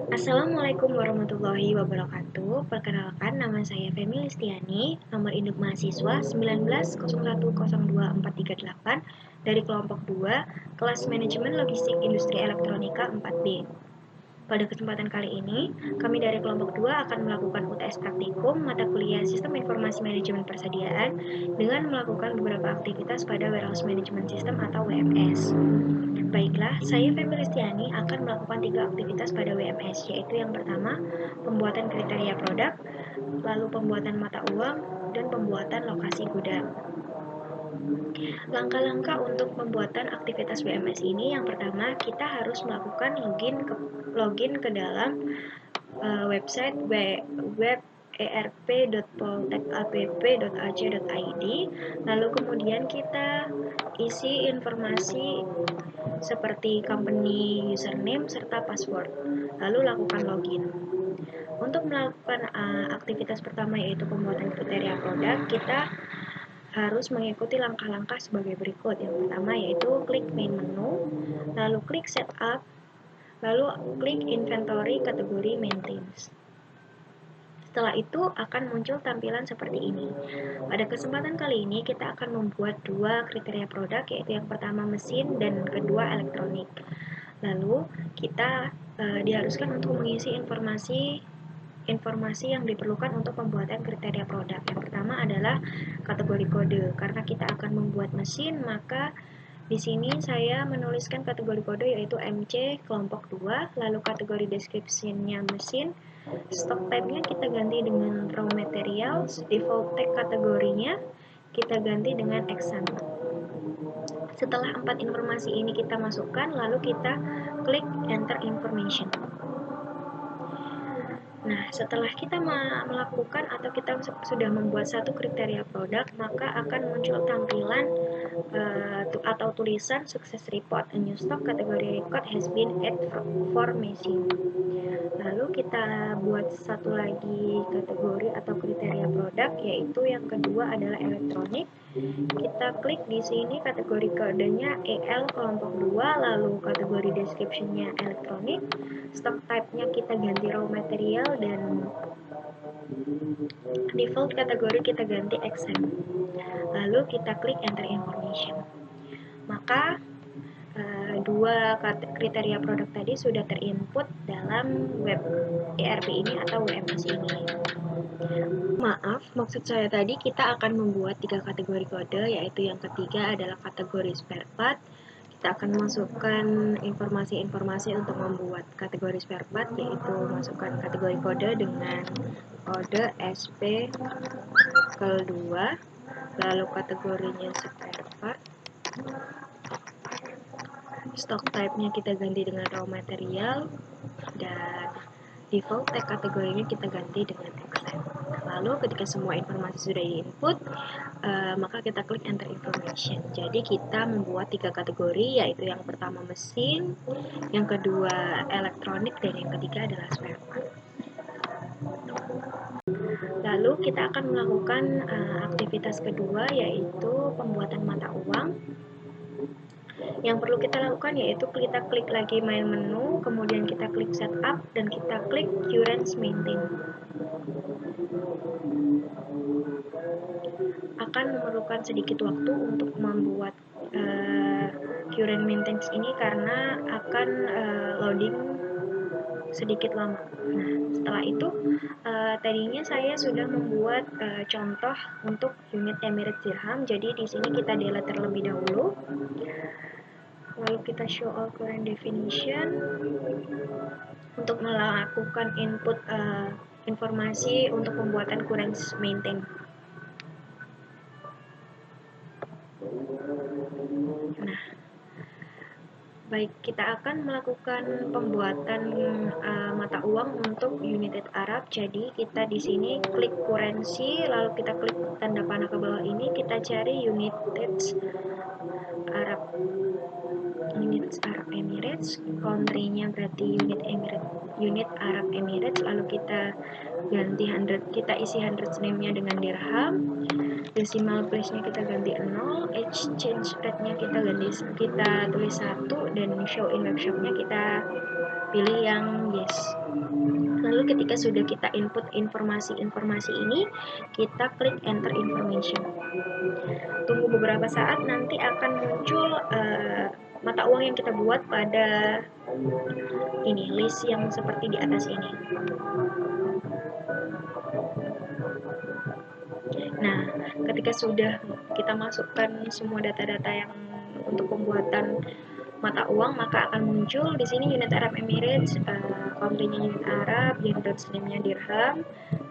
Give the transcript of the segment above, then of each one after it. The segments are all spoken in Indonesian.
Assalamualaikum warahmatullahi wabarakatuh. Perkenalkan, nama saya Femi Listiani, nomor induk mahasiswa 1901012438 dari kelompok 2, kelas manajemen logistik industri elektronika 4B. Pada kesempatan kali ini, kami dari kelompok 2 akan melakukan UTS praktikum mata kuliah Sistem Informasi Manajemen Persediaan dengan melakukan beberapa aktivitas pada Warehouse Management System atau WMS. Baiklah, saya Femi Listiani akan melakukan 3 aktivitas pada WMS, yaitu yang pertama, pembuatan kriteria produk, lalu pembuatan mata uang, dan pembuatan lokasi gudang. Langkah-langkah untuk pembuatan aktivitas WMS ini, yang pertama, kita harus melakukan login ke dalam website web erp.poltekapp.ac.id. Lalu kemudian kita isi informasi seperti company username serta password, lalu lakukan login. Untuk melakukan aktivitas pertama yaitu pembuatan kriteria produk, kita harus mengikuti langkah-langkah sebagai berikut. Yang pertama yaitu klik main menu, lalu klik setup, lalu klik inventory kategori maintenance. Setelah itu akan muncul tampilan seperti ini. Pada kesempatan kali ini kita akan membuat 2 kriteria produk, yaitu yang pertama mesin dan kedua elektronik. Lalu kita diharuskan untuk mengisi informasi yang diperlukan untuk pembuatan kriteria produk. Yang pertama adalah kategori kode. Karena kita akan membuat mesin, maka di sini saya menuliskan kategori kode yaitu MC kelompok 2, lalu kategori description-nya mesin, stock type-nya kita ganti dengan raw materials, default tag kategorinya kita ganti dengan XAMPP. Setelah 4 informasi ini kita masukkan, lalu kita klik enter information. Nah, setelah kita melakukan atau kita sudah membuat satu kriteria produk, maka akan muncul tampilan atau tulisan success report, a new stock category record has been added for machine. Lalu kita buat satu lagi kategori atau kriteria produk, yaitu yang kedua adalah elektronik. Kita klik di sini kategori kodenya EL kelompok 2, lalu kategori description-nya elektronik, stock type-nya kita ganti raw material, dan default kategori kita ganti XM. Lalu kita klik enter information. Maka 2 kriteria produk tadi sudah terinput dalam web ERP ini atau WMS ini. Maaf, maksud saya tadi kita akan membuat 3 kategori kode, yaitu yang ketiga adalah kategori spare part. Kita akan masukkan informasi-informasi untuk membuat kategori spare part, yaitu masukkan kategori kode dengan kode SP-2, lalu kategorinya spare part, stock type-nya kita ganti dengan raw material, dan default tag kategorinya kita ganti dengan XM. Lalu ketika semua informasi sudah di-input, maka kita klik enter information. Jadi kita membuat 3 kategori, yaitu yang pertama mesin, yang kedua elektronik, dan yang ketiga adalah spare part. Lalu kita akan melakukan aktivitas kedua, yaitu pembuatan mata uang. Yang perlu kita lakukan yaitu kita klik lagi main menu, kemudian kita klik setup, dan kita klik current maintain. Akan memerlukan sedikit waktu untuk membuat current maintenance ini karena akan loading sedikit lama. Nah, setelah itu tadinya saya sudah membuat contoh untuk unit Emirates Dirham. Jadi di sini kita delete terlebih dahulu. Lalu kita show all current definition untuk melakukan input informasi untuk pembuatan current maintain. Nah, baik, kita akan melakukan pembuatan mata uang untuk United Arab. Jadi kita di sini klik currency, lalu kita klik tanda panah ke bawah ini, kita cari United Arab Emirates, country-nya berarti Unit Arab Emirates, lalu kita ganti 100, kita isi 100 name-nya dengan dirham, decimal place-nya kita ganti 0, exchange rate-nya kita tulis 1, dan show in webshop-nya kita pilih yang yes. Lalu ketika sudah kita input informasi-informasi ini, kita klik enter information. Tunggu beberapa saat, nanti akan muncul mata uang yang kita buat pada ini list yang seperti di atas ini. Nah, ketika sudah kita masukkan semua data-data yang untuk pembuatan mata uang, maka akan muncul di sini unit Arab Emirates, country-nya unit Arab, yen dan slim-nya dirham,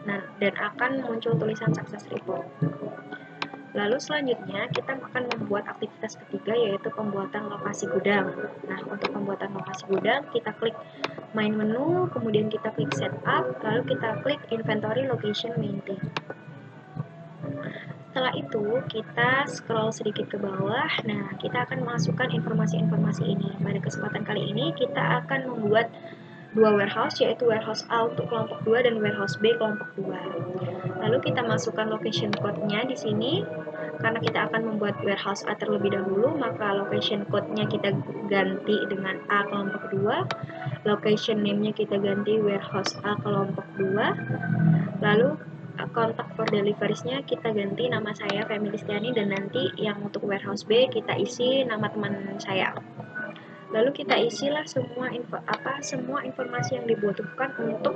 nah, dan akan muncul tulisan success report. Lalu selanjutnya kita akan membuat aktivitas ketiga, yaitu pembuatan lokasi gudang. Nah, untuk pembuatan lokasi gudang, kita klik main menu, kemudian kita klik setup, lalu kita klik inventory location maintain. Setelah itu, kita scroll sedikit ke bawah. Nah, kita akan masukkan informasi-informasi ini. Pada kesempatan kali ini, kita akan membuat dua warehouse, yaitu warehouse A untuk kelompok 2 dan warehouse B kelompok 2. Lalu kita masukkan location code-nya di sini. Karena kita akan membuat warehouse A terlebih dahulu, maka location code-nya kita ganti dengan A kelompok 2. Location name-nya kita ganti warehouse A kelompok 2. Lalu kontak for deliveries-nya kita ganti nama saya Femi Listiani, dan nanti yang untuk warehouse B kita isi nama teman saya. Lalu kita isilah semua informasi yang dibutuhkan untuk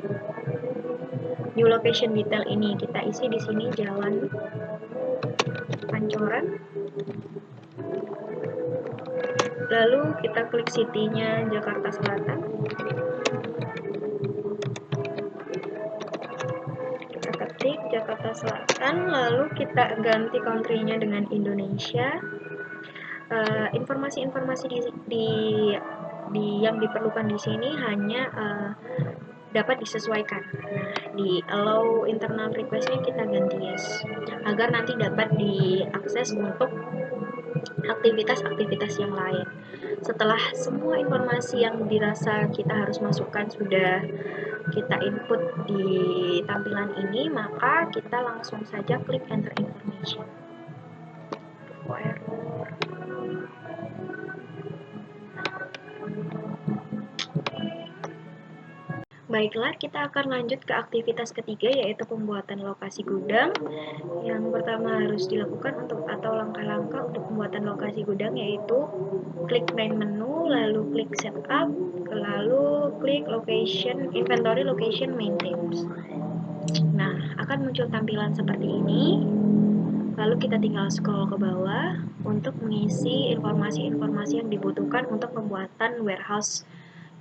new location detail ini. Kita isi di sini Jalan Pancoran. Lalu kita klik city-nya Jakarta Selatan. Kita ketik Jakarta Selatan, lalu kita ganti country-nya dengan Indonesia. Informasi-informasi yang diperlukan di sini hanya dapat disesuaikan. Nah, di allow internal request-nya kita ganti yes, agar nanti dapat diakses untuk aktivitas-aktivitas yang lain. Setelah semua informasi yang dirasa kita harus masukkan sudah kita input di tampilan ini, maka kita langsung saja klik enter information. Baiklah, kita akan lanjut ke aktivitas ketiga, yaitu pembuatan lokasi gudang. Yang pertama harus dilakukan atau langkah-langkah untuk pembuatan lokasi gudang, yaitu klik main menu, lalu klik setup, lalu klik location, inventory location maintains. Nah, akan muncul tampilan seperti ini. Lalu kita tinggal scroll ke bawah untuk mengisi informasi-informasi yang dibutuhkan untuk pembuatan warehouse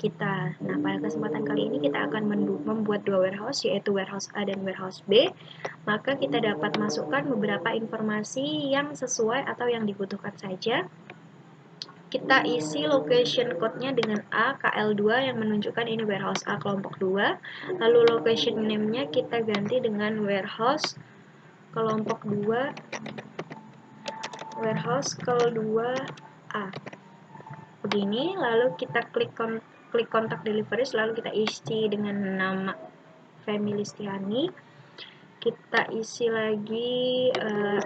kita. Nah, pada kesempatan kali ini kita akan membuat dua warehouse, yaitu warehouse A dan warehouse B. Maka kita dapat masukkan beberapa informasi yang sesuai atau yang dibutuhkan saja. Kita isi location code-nya dengan A, KL2 yang menunjukkan ini warehouse A kelompok 2. Lalu location name-nya kita ganti dengan warehouse kelompok 2, warehouse KL2A. Begini, lalu kita klik kontak deliveries, lalu kita isi dengan nama Femi Listiani. Kita isi lagi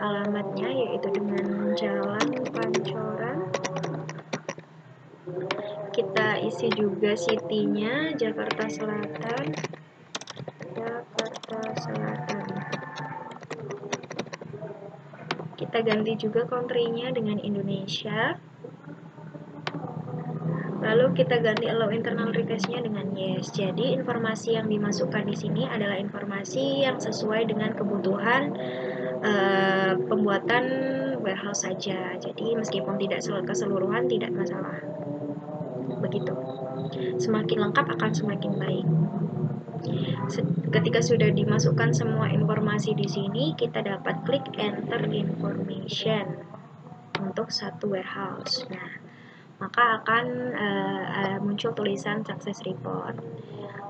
alamatnya, yaitu dengan Jalan Pancoran. Kita isi juga city-nya Jakarta Selatan. Kita ganti juga country-nya dengan Indonesia. Lalu kita ganti allow internal request-nya dengan yes. Jadi informasi yang dimasukkan di sini adalah informasi yang sesuai dengan kebutuhan pembuatan warehouse saja. Jadi meskipun tidak keseluruhan tidak masalah. Begitu. Semakin lengkap akan semakin baik. Ketika sudah dimasukkan semua informasi di sini, kita dapat klik enter information untuk satu warehouse. Nah, maka akan muncul tulisan success report.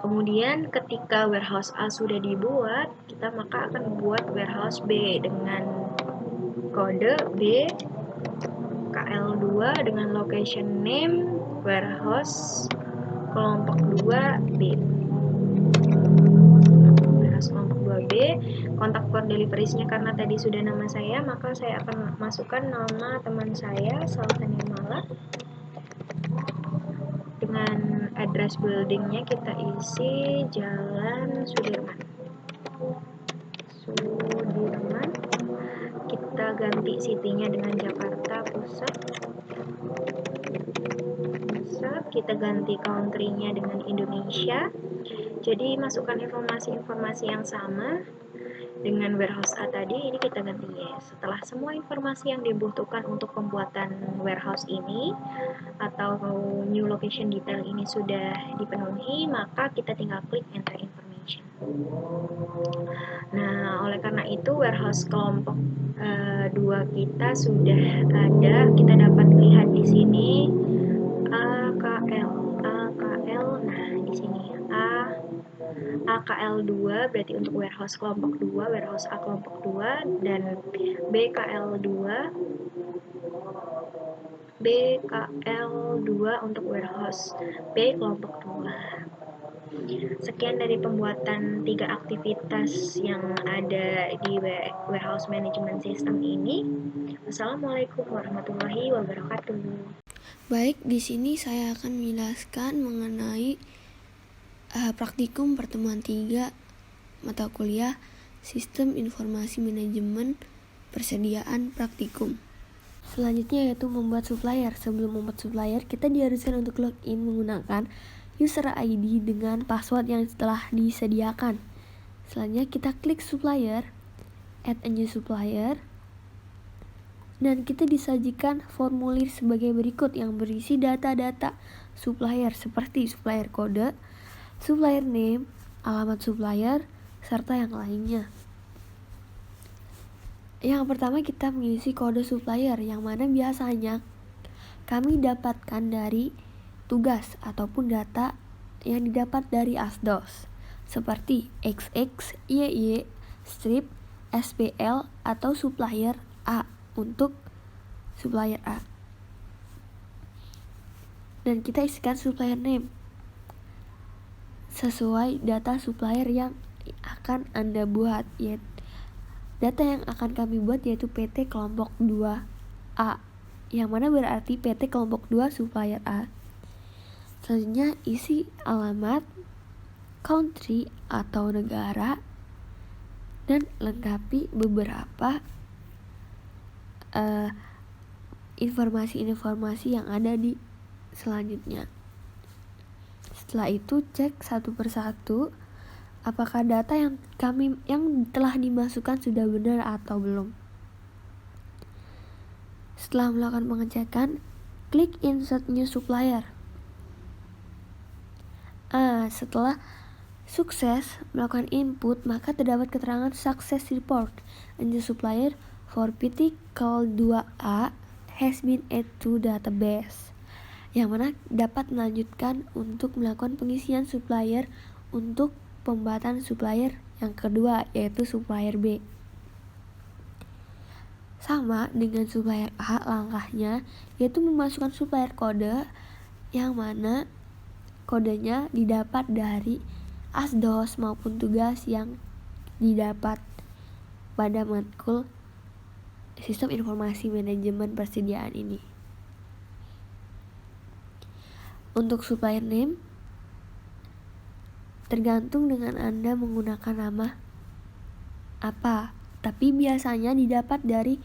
Kemudian ketika warehouse A sudah dibuat, kita maka akan membuat warehouse B dengan kode B KL2 dengan location name warehouse kelompok 2B. Warehouse kelompok 2B, kontak for deliveries-nya karena tadi sudah nama saya, maka saya akan masukkan nama teman saya, Salsani Mala, dengan address buildingnya kita isi Jalan Sudirman. Kita ganti city-nya dengan Jakarta Pusat. Kita ganti country-nya dengan Indonesia. Jadi masukkan informasi-informasi yang sama dengan warehouse A tadi, ini kita ganti yes. Setelah semua informasi yang dibutuhkan untuk pembuatan warehouse ini atau new location detail ini sudah dipenuhi, maka kita tinggal klik enter information. Nah, oleh karena itu warehouse kelompok 2 kita sudah ada. Kita dapat lihat di sini AKL. Nah, di sini AKL2 berarti untuk warehouse kelompok 2, warehouse A kelompok 2, dan BKL2 untuk warehouse B kelompok 2. Sekian dari pembuatan 3 aktivitas yang ada di warehouse management system ini. Assalamualaikum warahmatullahi wabarakatuh. Baik, di sini saya akan menjelaskan mengenai praktikum pertemuan 3 mata kuliah Sistem Informasi Manajemen Persediaan Praktikum. Selanjutnya yaitu membuat supplier. Sebelum membuat supplier, kita diharuskan untuk login menggunakan user ID dengan password yang telah disediakan. Selanjutnya kita klik supplier, add a new supplier, dan kita disajikan formulir sebagai berikut yang berisi data-data supplier seperti supplier kode, supplier name, alamat supplier, serta yang lainnya. Yang pertama kita mengisi kode supplier yang mana biasanya kami dapatkan dari tugas ataupun data yang didapat dari ASDOS seperti XX, YY, strip, SPL atau supplier A untuk supplier A. Dan kita isikan supplier name sesuai data supplier yang akan Anda buat, yaitu data yang akan kami buat yaitu PT kelompok 2A, yang mana berarti PT kelompok 2 supplier A. Selanjutnya isi alamat, country atau negara, dan lengkapi beberapa informasi-informasi yang ada di selanjutnya. Setelah itu cek satu persatu apakah data yang telah dimasukkan sudah benar atau belum. Setelah melakukan pengecekan, klik insert new supplier. Setelah sukses melakukan input, maka terdapat keterangan success report. A new supplier for PT Call 2A has been added to database, yang mana dapat melanjutkan untuk melakukan pengisian supplier untuk pembuatan supplier yang kedua, yaitu supplier B. Sama dengan supplier A, langkahnya yaitu memasukkan supplier kode yang mana kodenya didapat dari ASDOS maupun tugas yang didapat pada matkul Sistem Informasi Manajemen Persediaan ini. Untuk supplier name, tergantung dengan Anda menggunakan nama apa, tapi biasanya didapat dari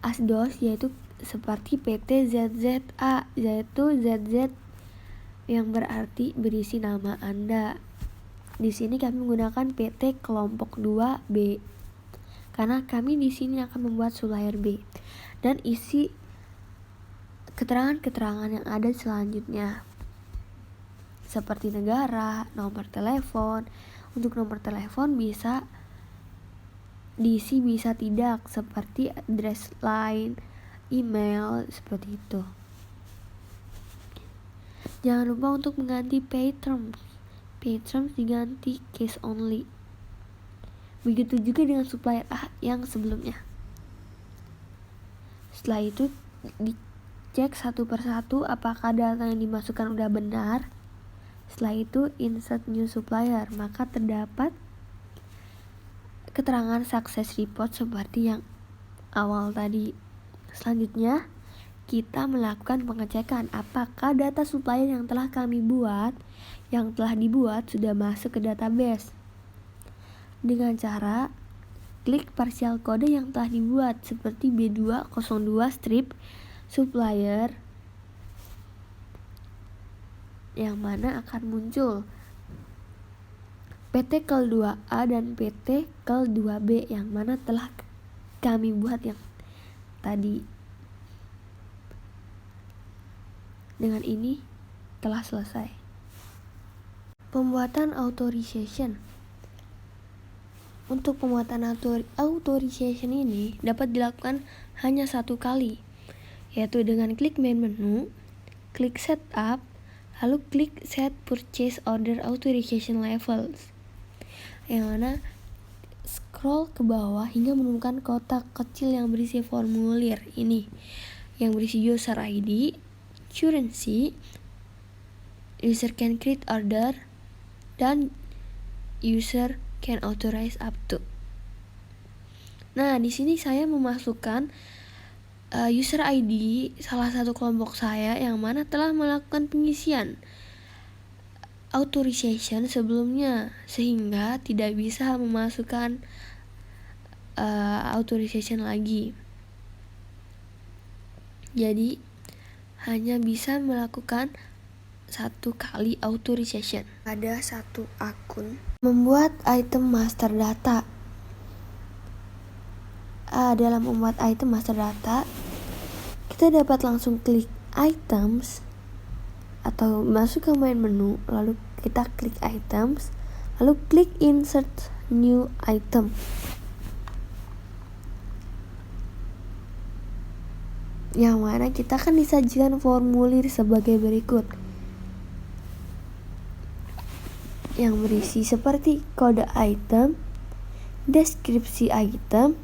ASDOS, yaitu seperti PT ZZA, yaitu ZZ yang berarti berisi nama Anda. Di sini kami menggunakan PT kelompok 2B karena kami di sini akan membuat supplier B, dan isi keterangan-keterangan yang ada selanjutnya seperti negara, nomor telepon. Untuk nomor telepon bisa diisi bisa tidak, seperti address line, email, seperti itu. Jangan lupa untuk mengganti pay terms. Pay terms diganti case only. Begitu juga dengan supplier A yang sebelumnya. Setelah itu dicek satu persatu apakah data yang dimasukkan sudah benar. Setelah itu insert new supplier, maka terdapat keterangan success report seperti yang awal tadi. Selanjutnya kita melakukan pengecekan apakah data supplier yang telah dibuat sudah masuk ke database. Dengan cara klik partial kode yang telah dibuat seperti B202 strip supplier, yang mana akan muncul PT Kel 2A dan PT Kel 2B yang mana telah kami buat yang tadi. Dengan ini telah selesai pembuatan authorization. Untuk pembuatan authorization ini dapat dilakukan hanya satu kali, yaitu dengan klik main menu, klik setup, lalu klik set purchase order authorization levels, yang mana scroll ke bawah hingga menemukan kotak kecil yang berisi formulir ini, yang berisi user ID, currency, user can create order, dan user can authorize up to. Nah, di sini saya memasukkan user ID salah satu kelompok saya yang mana telah melakukan pengisian authorization sebelumnya, sehingga tidak bisa memasukkan authorization lagi. Jadi hanya bisa melakukan satu kali authorization. Ada satu akun membuat item master data. Dalam membuat item master data, kita dapat langsung klik items atau masuk ke main menu, lalu kita klik items, lalu klik insert new item. Yang mana kita akan disajikan formulir sebagai berikut, yang berisi seperti kode item, deskripsi item,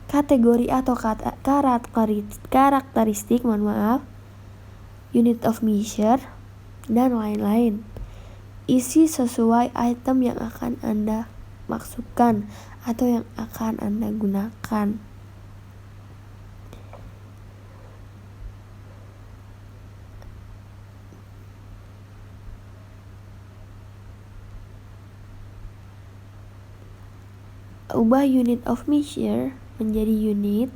kategori atau karakteristik, unit of measure, dan lain-lain. Isi sesuai item yang akan Anda masukkan atau yang akan Anda gunakan. Ubah unit of measure menjadi unit,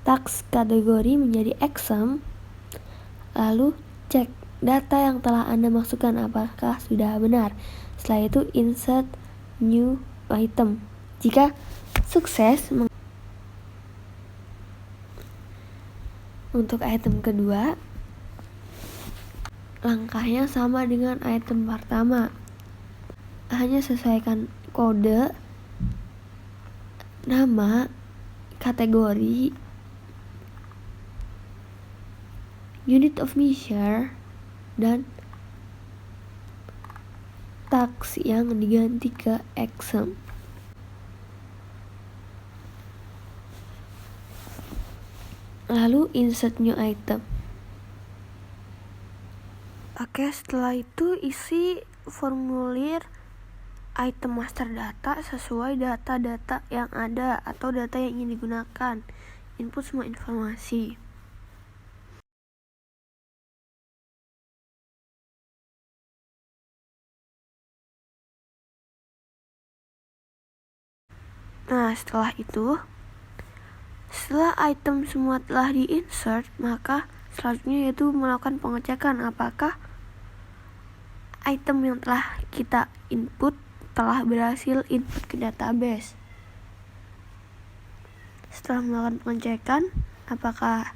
tax kategori menjadi exam, lalu cek data yang telah Anda masukkan apakah sudah benar. Setelah itu insert new item. Jika sukses, untuk item kedua, langkahnya sama dengan item pertama. Hanya sesuaikan kode, nama, kategori, unit of measure, dan tax yang diganti ke exam. Lalu insert new item. Oke, setelah itu isi formulir item master data sesuai data-data yang ada atau data yang ingin digunakan. Input semua informasi. Nah, setelah item semua telah di-insert, maka selanjutnya yaitu melakukan pengecekan apakah item yang telah kita input telah berhasil input ke database. Setelah melakukan pengecekan apakah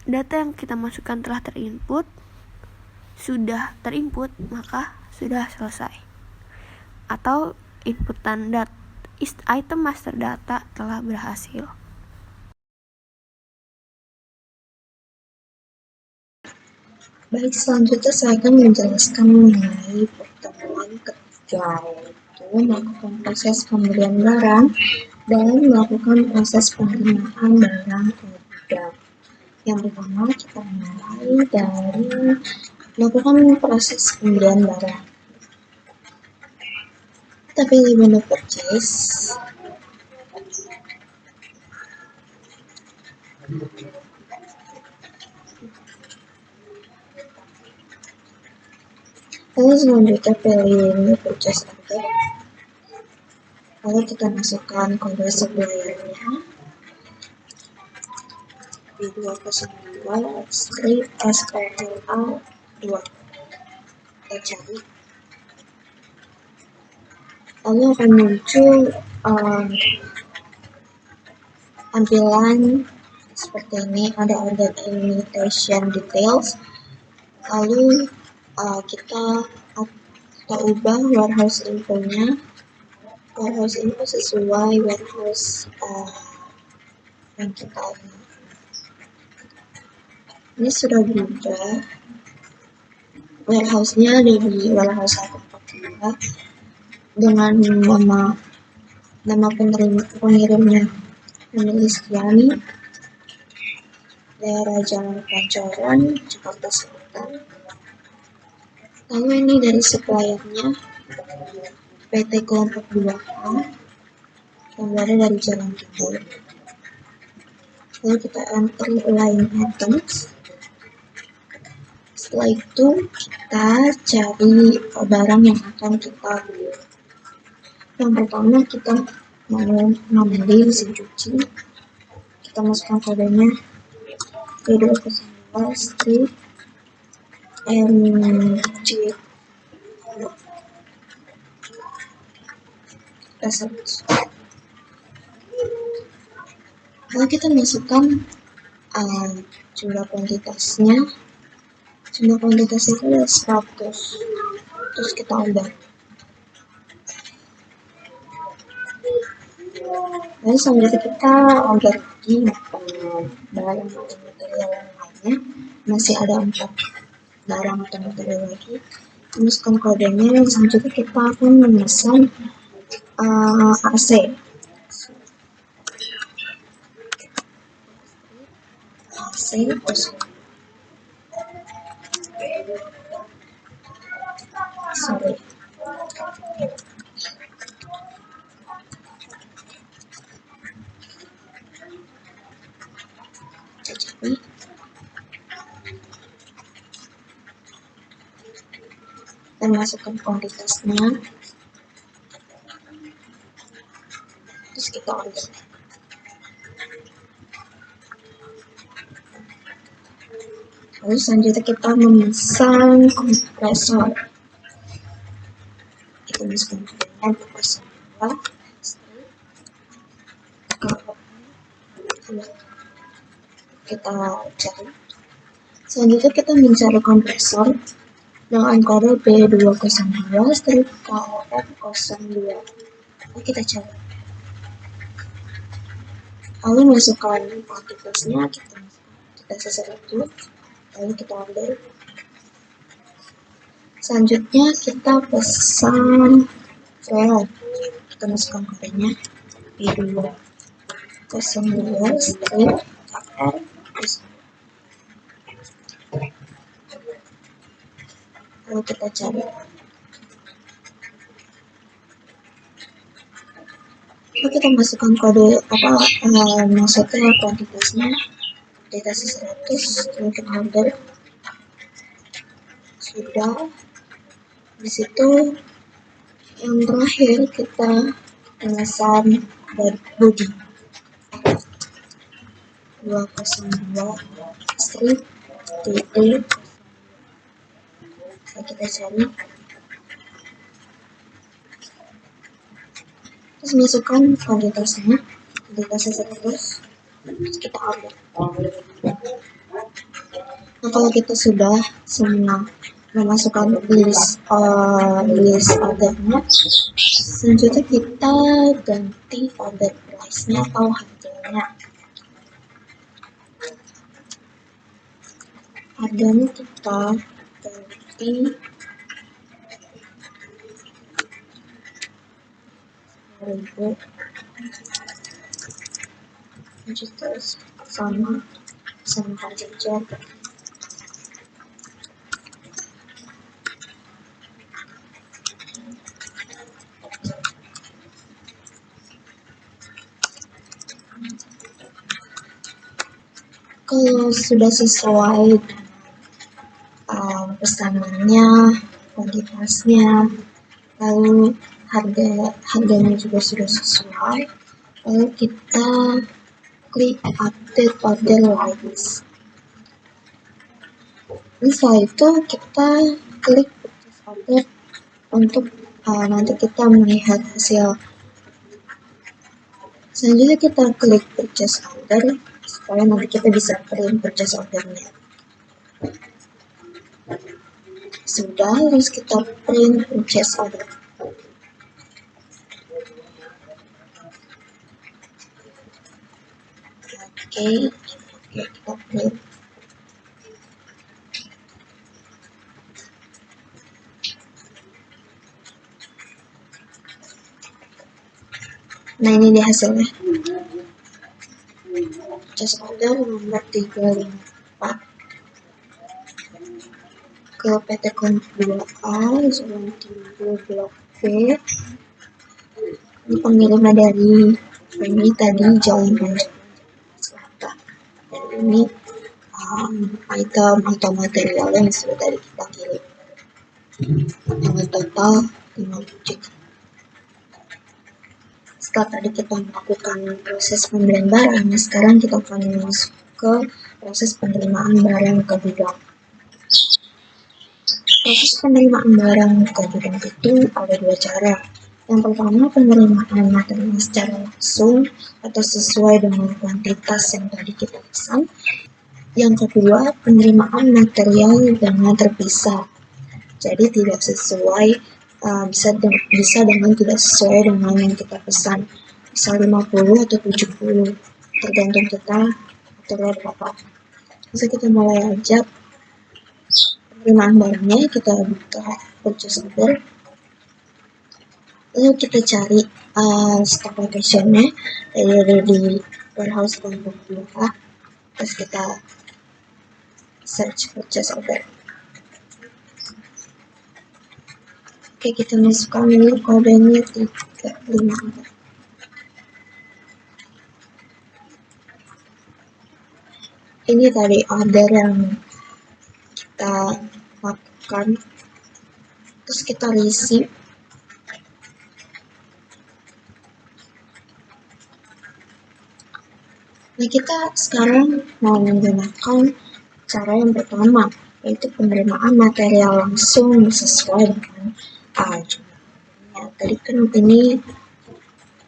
data yang kita masukkan telah sudah terinput, maka sudah selesai. Atau inputan item master data telah berhasil. Baik, selanjutnya saya akan menjelaskan mengenai pertemuan ketiga, yaitu melakukan proses pembelian barang dan melakukan proses penerimaan barang ke gudang. Yang pertama, kita mulai dari melakukan proses pembelian barang. Kita pilih menu purchase. Lalu selanjutnya pilih menu purchase order. Lalu kita masukkan kode suppliernya B202 strip SPLA 2. Kita cari. Lalu akan muncul tampilan seperti ini, ada order invitation details. Lalu kita ubah warehouse infonya. Warehouse info sesuai warehouse yang kita ini sudah berubah. Warehouse-nya ada di warehouse 142 dengan nama pengirimnya menulis Yani, daerah Jalan Pancoran, Jakarta Selatan. Lalu ini dari suppliernya PT Kelompok 2A yang berada dari Jalan Timur. Lalu kita enter line items. Setelah itu kita cari barang yang akan kita beli. Yang pertama kita mau ngambil mesin cuci. Kita masukkan kodenya B202 strip MG. Kita search. Lalu kita masukkan jumlah kuantitasnya. Jumlah kuantitas itu adalah 100. Terus kita ubah. Lalu selanjutnya kita order lagi barang atau material yang lainnya. Masih ada 4 barang atau material lagi. Masukkan kodenya. Selanjutnya kita akan memesan AC. Sorry. Kita masukkan kuantitasnya. Terus kita order. Lalu selanjutnya kita memesan kompresor. Kita masukkan kompresor 2. Kita cari. Selanjutnya kita mencari kompresor dengan kode B202 strip KF02. Lalu kita cari. Lalu masukkan kuantitasnya, kita sesuai itu. Lalu kita order. Selanjutnya kita pesan file. Kita masukkan kodenya B202 strip KF. Lalu kita cari. Lalu kita masukkan kode maksudnya kuantitasnya 100. Lalu kita order. Sudah. Di situ yang terakhir kita memesan body 202 strip TT. Kita cari. Terus masukkan kuantitasnya 100. Terus kita order. Nah, kalau kita sudah semua memasukkan list ordernya, selanjutnya kita ganti order price-nya atau harganya. Harganya kita ganti 10.000. sama saja. Kalau sudah sesuai pesanannya, kuantitasnya, lalu harganya juga sudah sesuai, lalu kita klik update order like this. Setelah itu kita klik purchase order untuk nanti kita melihat hasil. Selanjutnya kita klik purchase order supaya nanti kita bisa print purchase ordernya. Sudah, terus kita print purchase order. Oke, kita print. Nah, ini dia hasilnya. Purchase order nomor 354 ke PT Konf 2A, Zona Timbul Blok B. Ini pengiriman dari ini tadi Jalan Selatan. Dan ini item atau material yang sudah tadi kita kirim dengan total 5 juta. Setelah tadi kita melakukan proses pembelian barang, sekarang kita akan masuk ke proses penerimaan barang ke gudang. Proses penerimaan barang ke gudang itu ada dua cara. Yang pertama, penerimaan material secara langsung atau sesuai dengan kuantitas yang tadi kita pesan. Yang kedua, penerimaan material dengan terpisah. Jadi tidak sesuai, bisa dengan tidak sesuai dengan yang kita pesan. Bisa 50 atau 70, tergantung kita material berapa. Bisa kita mulai aja penerimaan barangnya, kita buka purchase order. Lalu kita cari stock location-nya dari di warehouse Konflik 2A. Terus kita search purchase order. Oke, kita masukkan dulu kodenya 354. Ini tadi order yang kita lakukan. Terus kita receive. Nah, kita sekarang mau menggunakan cara yang pertama, yaitu penerimaan material langsung sesuai dengan jumlahnya. Tadi kan ini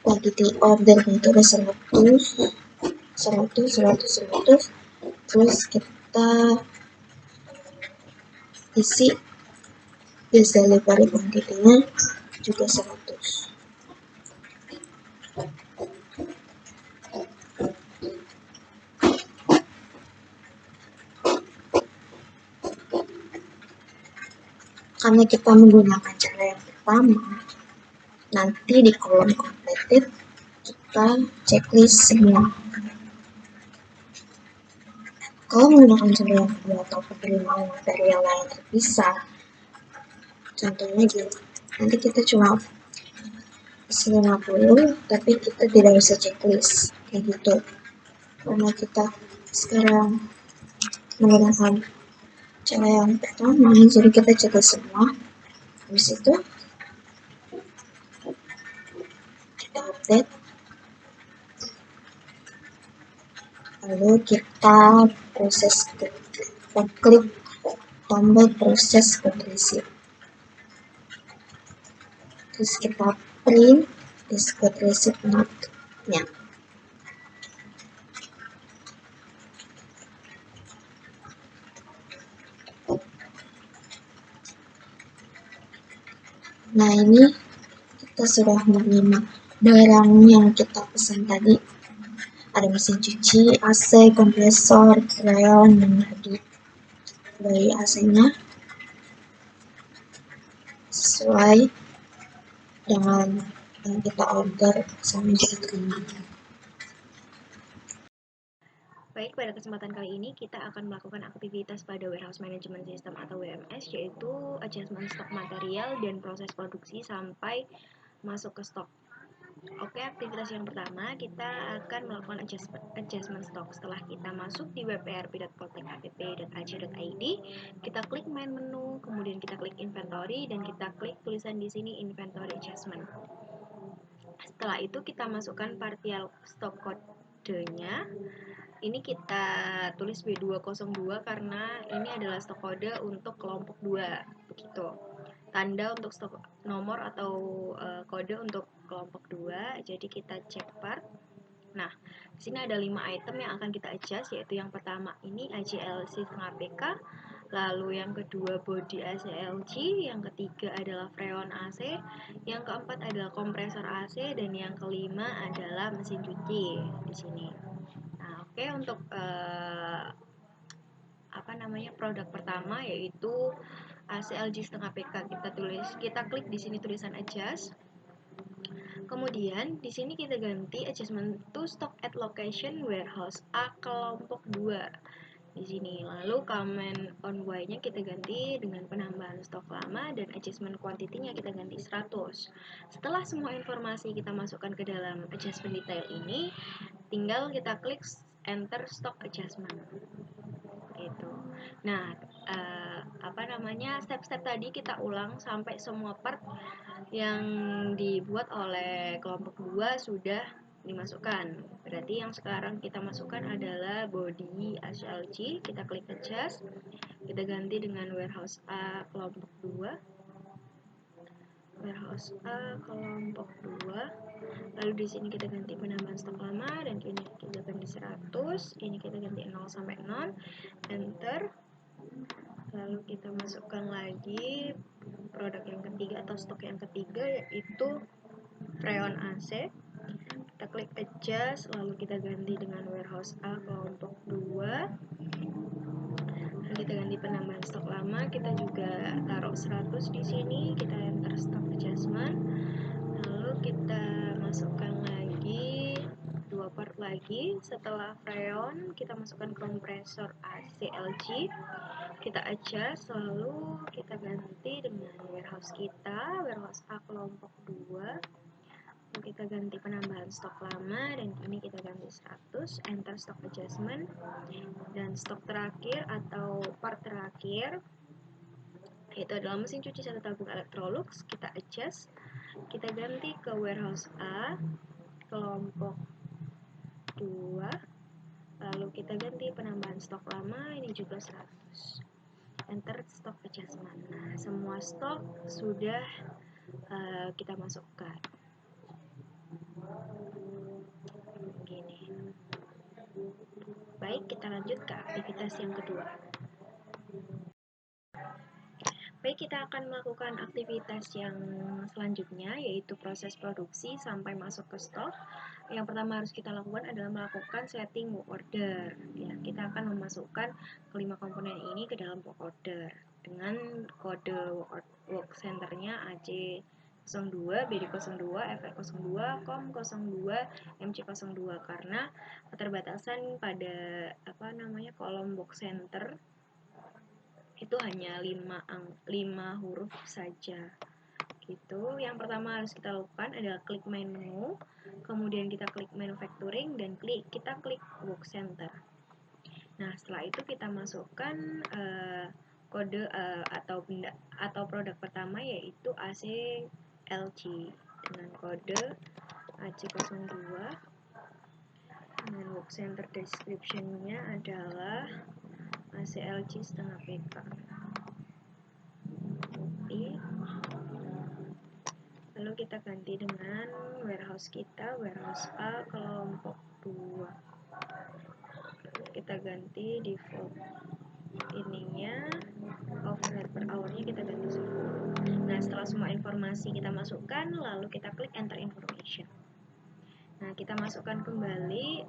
quantity order itu ada 100, terus kita isi base delivery quantity-nya juga 100. Karena kita menggunakan cara yang pertama, nanti di kolom completed kita checklist semua. Kalau menggunakan cara yang kedua atau penerimaan material yang terpisah, contohnya gini, nanti kita cuma 50, tapi kita tidak bisa checklist kayak gitu. Karena kita sekarang menggunakan cara yang pertama, jadi kita checklist semua. Habis itu kita update, lalu kita proses klik tombol proses receipt. Terus kita print discrete receipt note-nya. Nah, ini kita sudah menerima barang yang kita pesan tadi. Ada mesin cuci, AC, kompresor, krayon, dan lagi. Dari AC-nya sesuai dengan yang kita order sama kita terima. Baik, pada kesempatan kali ini kita akan melakukan aktivitas pada Warehouse Management System atau WMS, yaitu adjustment stok material dan proses produksi sampai masuk ke stok. Oke, aktivitas yang pertama kita akan melakukan adjustment stock. Setelah kita masuk di wprp.poltekapp.ac.id, kita klik main menu, kemudian kita klik inventory dan kita klik tulisan di sini inventory adjustment. Setelah itu kita masukkan partial stock code-nya. Ini kita tulis B202 karena ini adalah stok kode untuk kelompok 2, begitu. Tanda untuk stok nomor atau kode untuk kelompok 2, jadi kita cek part. Nah, di sini ada 5 item yang akan kita adjust, yaitu yang pertama ini ACLC setengah PK, lalu yang kedua body ACLG, yang ketiga adalah freon AC, yang keempat adalah kompresor AC, dan yang kelima adalah mesin cuci di sini. Nah, oke, untuk produk pertama yaitu ACLG setengah PK, kita klik di sini tulisan adjust. Kemudian di sini kita ganti adjustment to stock at location warehouse A kelompok 2 di sini. Lalu comment on Y-nya kita ganti dengan penambahan stok lama dan adjustment quantity-nya kita ganti 100. Setelah semua informasi kita masukkan ke dalam adjustment detail ini, tinggal kita klik enter stock adjustment. Gitu. Nah, step-step tadi kita ulang sampai semua part yang dibuat oleh kelompok 2 sudah dimasukkan. Berarti yang sekarang kita masukkan adalah body ACLG, kita klik adjust, kita ganti dengan warehouse A kelompok 2. Warehouse A kelompok 2. Lalu di sini kita ganti penambahan stok lama dan ini kita ganti 100, ini kita ganti 0 sampai 0, enter. Lalu kita masukkan lagi produk yang ketiga atau stok yang ketiga, yaitu freon AC. Kita klik adjust, lalu kita ganti dengan warehouse A kelompok 2. Lalu kita ganti penambahan stok lama, kita juga taruh 100 di sini, kita enter stock adjustment. Lalu kita masukkan lagi 2 part lagi. Setelah freon, kita masukkan kompresor ACLG, kita adjust, lalu kita ganti dengan warehouse kita, warehouse A kelompok 2. Lalu kita ganti penambahan stok lama dan ini kita ganti 100, enter stock adjustment. Dan stok terakhir atau part terakhir itu adalah mesin cuci 1 tabung Electrolux, kita adjust, kita ganti ke warehouse A kelompok 2. Lalu kita ganti penambahan stok lama, ini juga 100, enter stock adjustment. Nah, semua stok sudah kita masukkan. Gini. Baik, kita lanjut ke aktivitas yang kedua. Baik, kita akan melakukan aktivitas yang selanjutnya, yaitu proses produksi sampai masuk ke stok. Yang pertama harus kita lakukan adalah melakukan setting work order. Ya, kita akan memasukkan kelima komponen ini ke dalam work order dengan kode work center-nya AC02, BD02, FR02, COM02, MC02 karena keterbatasan pada kolom work center itu hanya 5 huruf saja gitu. Yang pertama harus kita lakukan adalah klik main menu, kemudian kita klik manufacturing dan kita klik work center. Nah, setelah itu kita masukkan kode atau produk pertama, yaitu ACLG dengan kode AC02 dengan work center description-nya adalah ACLG setengah PK. Lalu kita ganti dengan warehouse kita, warehouse A kelompok 2. Kita ganti default ininya, overhead per hour-nya kita ganti 10. Nah, setelah semua informasi kita masukkan, lalu kita klik enter information. Nah, kita masukkan kembali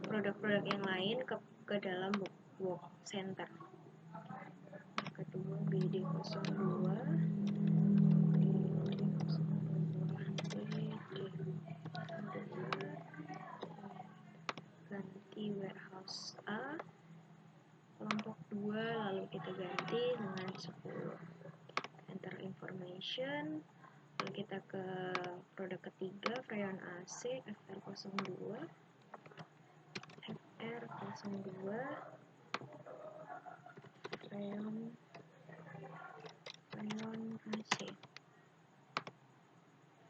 produk-produk yang lain ke dalam work center. Kedua BD02, ganti warehouse A kelompok 2, lalu kita ganti dengan 10, enter information, lalu kita ke produk ketiga, freon AC FR02. FR02 freon AC.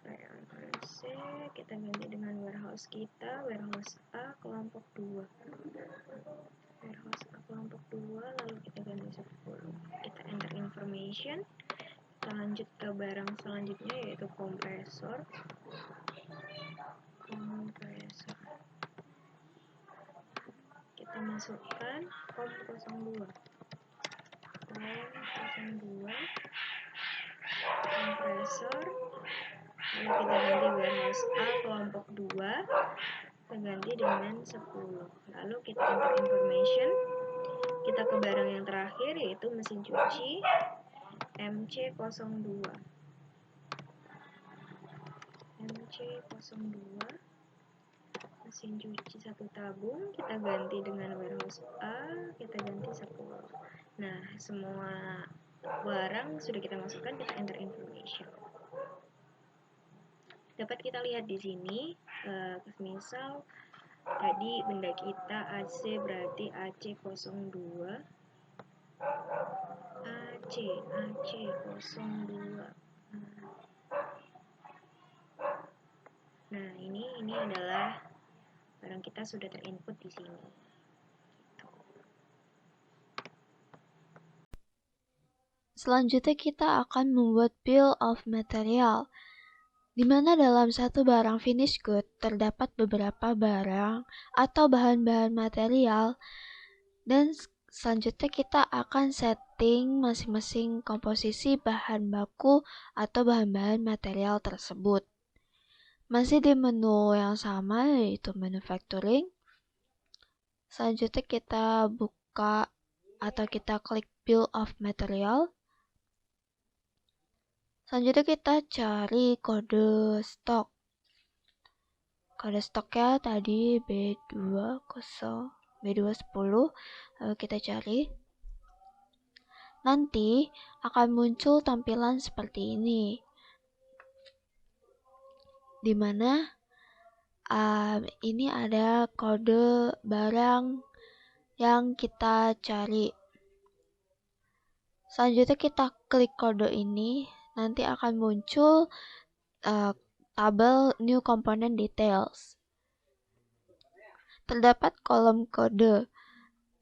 Freon AC kita ganti dengan warehouse kita, warehouse A kelompok 2. Warehouse A kelompok 2, lalu kita ganti 10. Kita enter information. Kita lanjut ke barang selanjutnya, yaitu kompresor. Kita masukkan COM 02. Kompresor, lalu kita ganti warehouse A kelompok 2, kita ganti dengan 10. Lalu kita enter information. Kita ke barang yang terakhir, yaitu mesin cuci MC02. MC02, mesin cuci 1 tabung, kita ganti dengan warehouse A, kita ganti 10. Nah, semua barang sudah kita masukkan, kita enter information. Dapat kita lihat di sini, misal tadi benda kita AC berarti AC02. AC02. Nah, ini adalah barang kita sudah terinput di sini. Selanjutnya kita akan membuat bill of material, di mana dalam satu barang finished good terdapat beberapa barang atau bahan-bahan material, dan selanjutnya kita akan setting masing-masing komposisi bahan baku atau bahan-bahan material tersebut. Masih di menu yang sama, yaitu manufacturing. Selanjutnya kita buka atau kita klik bill of material. Selanjutnya kita cari kode stok. Kode stoknya tadi B210, lalu kita cari. Nanti akan muncul tampilan seperti ini, di mana ini ada kode barang yang kita cari. Selanjutnya kita klik kode ini, nanti akan muncul tabel new component details. Terdapat kolom kode.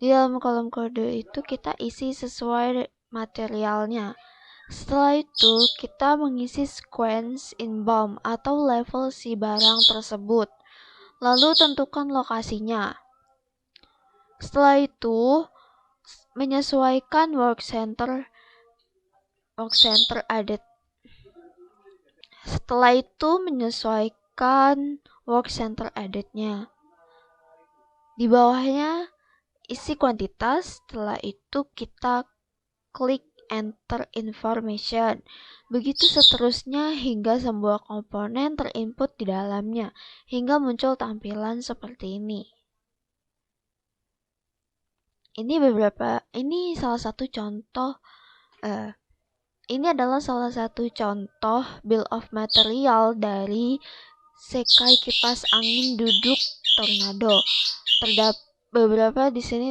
Di dalam kolom kode itu kita isi sesuai materialnya. Setelah itu kita mengisi sequence in BOM atau level si barang tersebut. Lalu tentukan lokasinya. Setelah itu menyesuaikan work center added. Setelah itu menyesuaikan work center added-nya. Di bawahnya isi kuantitas. Setelah itu kita klik enter information. Begitu seterusnya hingga semua komponen terinput di dalamnya, hingga muncul tampilan seperti ini. Ini adalah salah satu contoh bill of material dari sekai kipas angin duduk tornado. Terdapat beberapa di sini.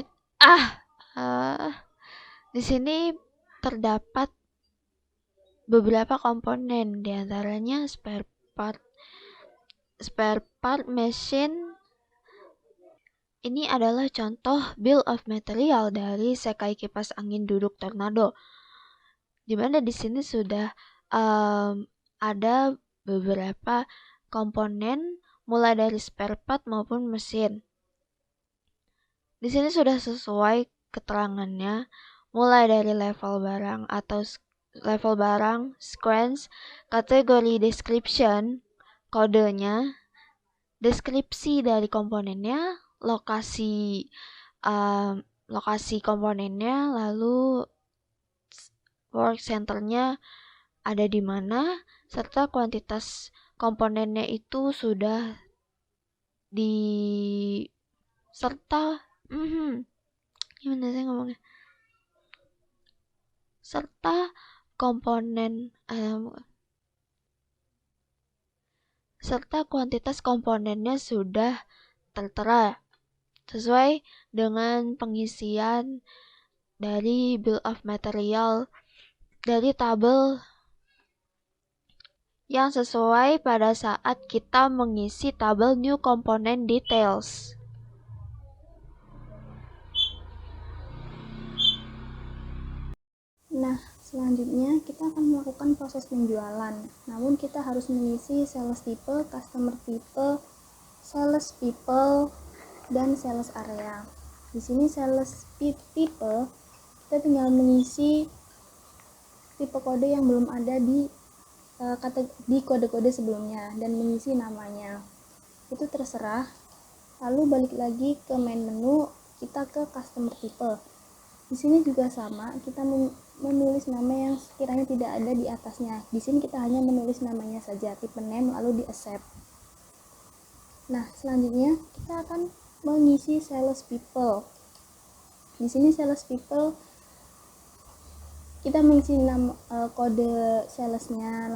Di sini terdapat beberapa komponen, diantaranya spare part mesin. Ini adalah contoh bill of material dari sekai kipas angin duduk tornado, di mana di sini sudah ada beberapa komponen mulai dari spare part maupun mesin. Di sini sudah sesuai keterangannya, mulai dari level barang atau level barang, sequence, kategori description, kodenya, deskripsi dari komponennya, lokasi komponennya, lalu work centernya ada di mana, serta kuantitas komponennya itu sudah serta komponen serta kuantitas komponennya sudah tertera sesuai dengan pengisian dari bill of material dari tabel yang sesuai pada saat kita mengisi tabel new component details. Nah, selanjutnya kita akan melakukan proses penjualan. Namun kita harus mengisi sales type, customer type, sales people, dan sales area. Di sini sales type kita tinggal mengisi tipe kode yang belum ada di kode-kode sebelumnya dan mengisi namanya. Itu terserah. Lalu balik lagi ke main menu, kita ke customer type. Di sini juga sama, kita menulis nama yang sekiranya tidak ada di atasnya. Di sini kita hanya menulis namanya saja, tipe name, lalu di accept. Nah, selanjutnya kita akan mengisi sales people. Di sini sales people kita mengisi nama, kode salesnya,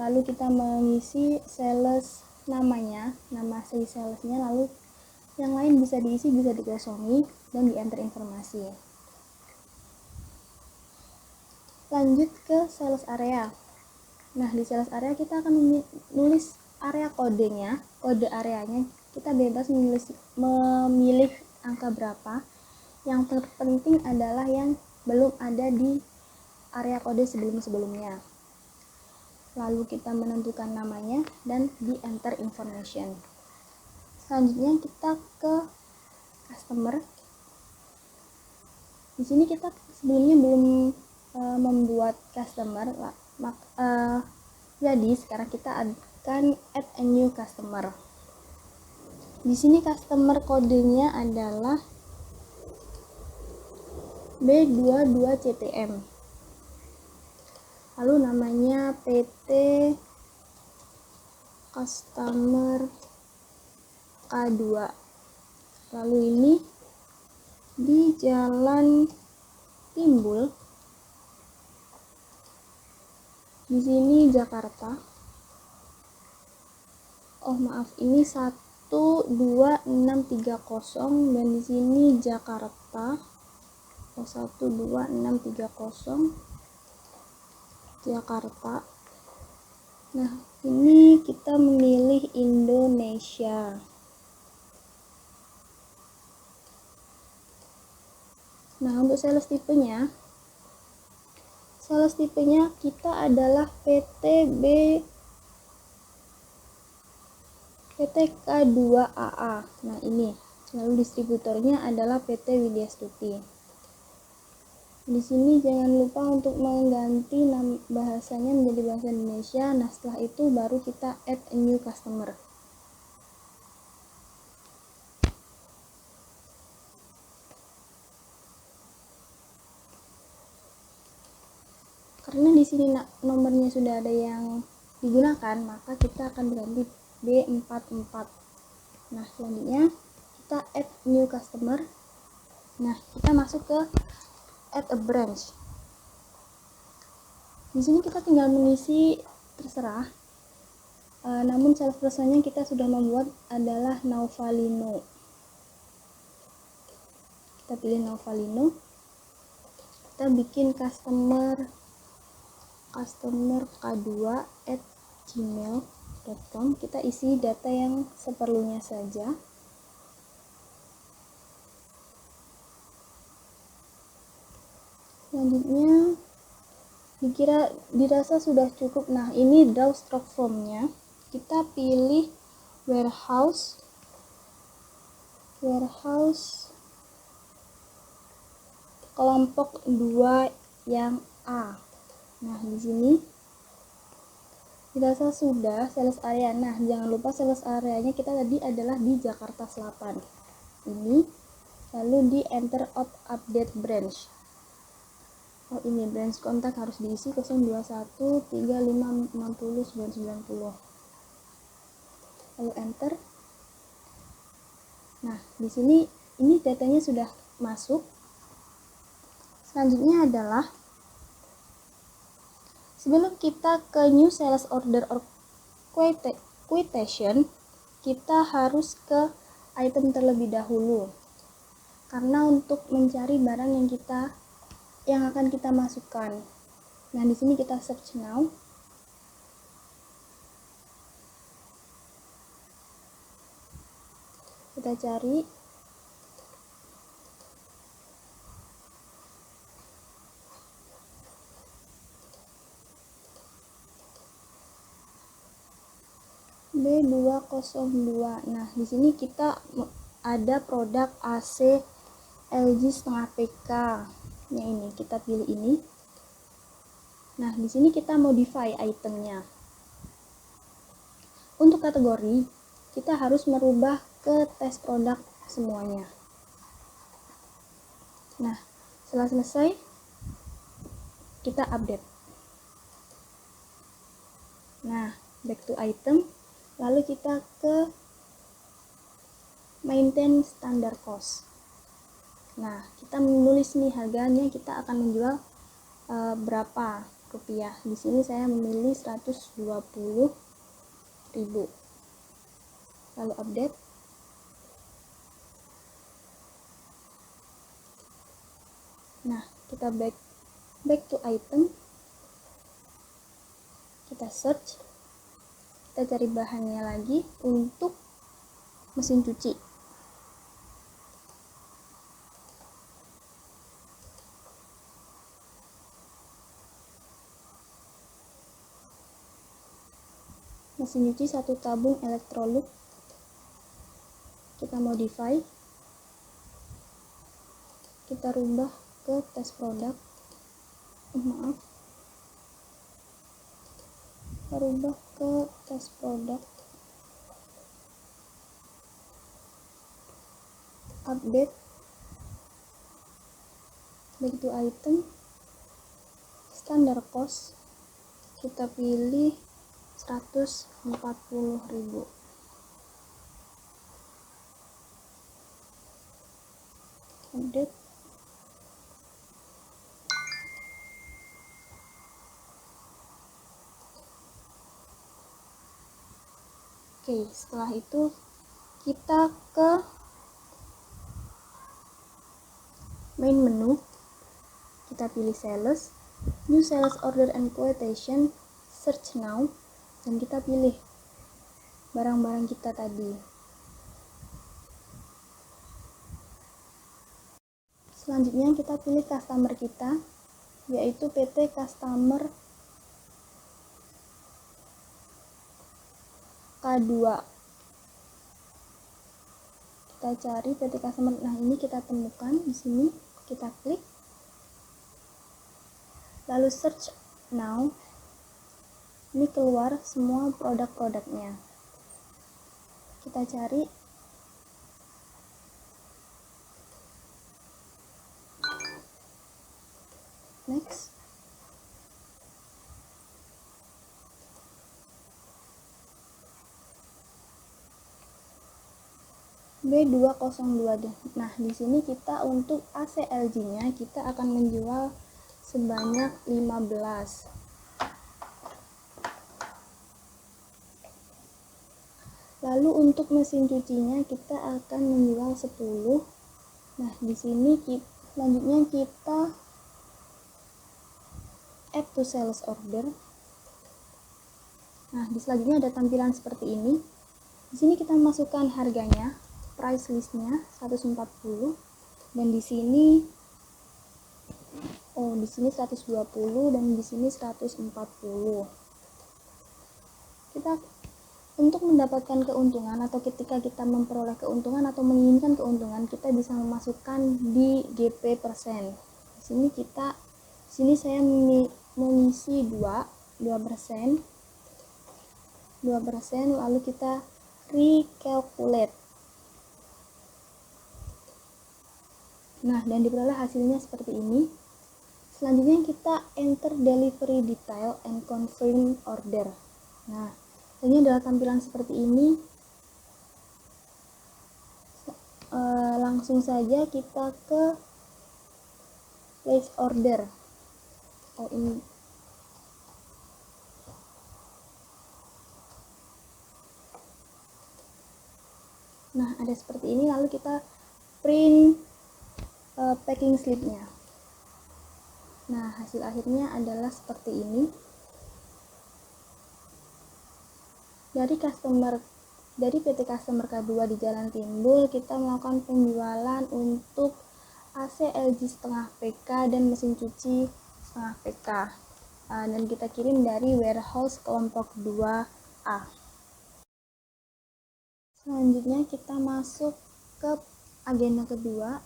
lalu kita mengisi sales namanya, nama si salesnya, lalu yang lain bisa diisi, bisa dikosongi, dan di enter informasi. Lanjut ke sales area. Nah, di sales area kita akan menulis area kodenya, kode areanya. Kita bebas memilih angka berapa. Yang terpenting adalah yang belum ada di area kode sebelum-sebelumnya. Lalu kita menentukan namanya dan di enter information. Selanjutnya kita ke customer. Di sini kita sebelumnya belum membuat customer, jadi sekarang kita akan add a new customer. Di sini customer kodenya adalah B22CTM. Lalu namanya PT Customer K2. Lalu ini di Jalan Timbul. Di sini Jakarta. Oh maaf, ini 12630 dan di sini Jakarta. 12630 Jakarta. Nah, ini kita memilih Indonesia. Nah, untuk sales tipenya kita adalah PT K2AA. Nah, ini. Lalu distributornya adalah PT Widya Stuti. Di sini jangan lupa untuk mengganti bahasanya menjadi bahasa Indonesia. Nah, setelah itu baru kita add a new customer. Karena di sini nomornya sudah ada yang digunakan, maka kita akan berganti B44. Nah, selanjutnya kita add new customer. Nah, kita masuk ke add a branch. Di sini kita tinggal mengisi terserah. Namun salespersonnya kita sudah membuat adalah Nauvalino. Kita pilih Nauvalino. Kita bikin customer K2@gmail.com. Kita isi data yang seperlunya saja. Selanjutnya dirasa sudah cukup. Nah, ini draw stock formnya. Kita pilih warehouse kelompok 2 yang A. Nah, di sini dirasa sudah sales area. Nah, jangan lupa sales areanya kita tadi adalah di Jakarta Selatan. Ini lalu di enter update branch. Oh, ini branch kontak harus diisi 021356090. Lalu enter. Nah, di sini ini datanya sudah masuk. Selanjutnya adalah sebelum kita ke new sales order or quotation, kita harus ke item terlebih dahulu. Karena untuk mencari barang yang akan kita masukkan. Nah, di sini kita search now. Kita cari B202. Nah, di sini kita ada produk AC LG setengah PK. Yang ini kita pilih ini. Nah, di sini kita modify itemnya. Untuk kategori, kita harus merubah ke tes produk semuanya. Nah, setelah selesai, kita update. Nah, back to item. Lalu kita ke maintain standard cost. Nah, kita menulis nih harganya, kita akan menjual berapa rupiah. Di sini saya memilih 120.000. Lalu update. Nah, kita back to item. Kita search. Kita cari bahannya lagi untuk mesin cuci. Mesin cuci 1 tabung Electrolux. Kita modify. Kita rubah ke tes produk. Rubah ke tes produk. Update. Back to item. Standard cost. Kita pilih 140.000. Update. Oke, setelah itu kita ke main menu. Kita pilih sales, new sales order and quotation, search now, dan kita pilih barang-barang kita tadi. Selanjutnya kita pilih customer kita, yaitu PT Customer K2. Kita cari PT Customer. Nah, ini kita temukan di sini. Kita klik. Lalu search now. Ini keluar semua produk-produknya. Kita cari. Next. B202. Nah, di sini kita untuk AC LG-nya kita akan menjual sebanyak 15. Lalu untuk mesin cucinya kita akan menjual 10. Nah, di sini selanjutnya kita add to sales order. Nah, di selanjutnya ada tampilan seperti ini. Di sini kita masukkan harganya, price listnya 140, dan di sini 120 dan di sini 140. Kita untuk mendapatkan keuntungan atau ketika kita memperoleh keuntungan atau menginginkan keuntungan, kita bisa memasukkan di GP persen. Di sini saya mengisi 2%, lalu kita recalculate. Nah, dan diperoleh hasilnya seperti ini. Selanjutnya kita enter delivery detail and confirm order. Nah, ini adalah tampilan seperti ini. Langsung saja kita ke place order. Nah, ada seperti ini, lalu kita print packing slipnya. Nah, hasil akhirnya adalah seperti ini. Dari PT Customer K2 di Jalan Timbul, kita melakukan penjualan untuk AC LG setengah PK dan mesin cuci setengah PK. Dan kita kirim dari warehouse kelompok 2A. Selanjutnya kita masuk ke agenda kedua.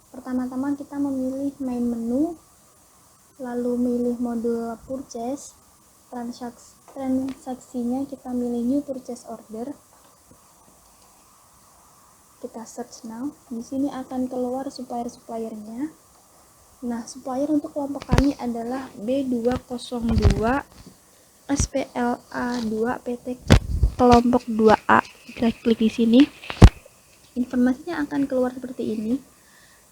Pertama-tama kita memilih main menu, lalu milih modul purchase. Transaksinya kita milih new purchase order. Kita search now. Di sini akan keluar supplier-suppliernya. Nah, supplier untuk kelompok kami adalah B202 SPLA 2 PT kelompok 2A. Kita klik di sini. Informasinya akan keluar seperti ini.